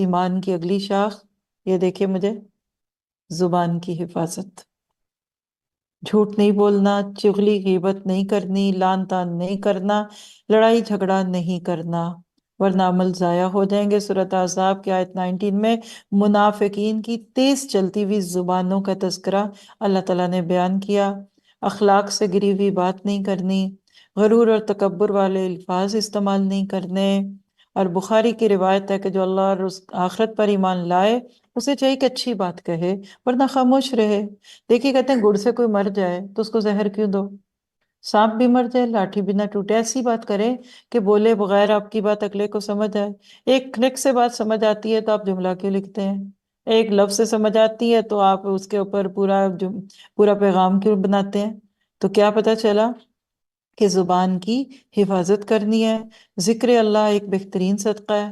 ایمان کی اگلی شاخ یہ دیکھیں مجھے، زبان کی حفاظت، جھوٹ نہیں بولنا، چغلی غیبت نہیں کرنی، لان تان نہیں کرنا، لڑائی جھگڑا نہیں کرنا، ورنہ عمل ضائع ہو جائیں گے۔ سورۃ احزاب کی آیت 19 میں منافقین کی تیز چلتی ہوئی زبانوں کا تذکرہ اللہ تعالیٰ نے بیان کیا۔ اخلاق سے گری ہوئی بات نہیں کرنی، غرور اور تکبر والے الفاظ استعمال نہیں کرنے۔ اور بخاری کی روایت ہے کہ جو اللہ اور آخرت پر ایمان لائے اسے چاہیے کہ اچھی بات کہے ورنہ خاموش رہے۔ دیکھیے کہتے ہیں گڑ سے کوئی مر جائے تو اس کو زہر کیوں دو؟ سانپ بھی مر جائے لاٹھی بھی نہ ٹوٹے، ایسی بات کریں کہ بولے بغیر آپ کی بات اگلے کو سمجھ آئے۔ ایک کلک سے بات سمجھ آتی ہے تو آپ جملہ کیوں لکھتے ہیں؟ ایک لفظ سے سمجھ آتی ہے تو آپ اس کے اوپر پورا پیغام کیوں بناتے ہیں؟ تو کیا پتہ چلا کہ زبان کی حفاظت کرنی ہے۔ ذکر اللہ ایک بہترین صدقہ ہے۔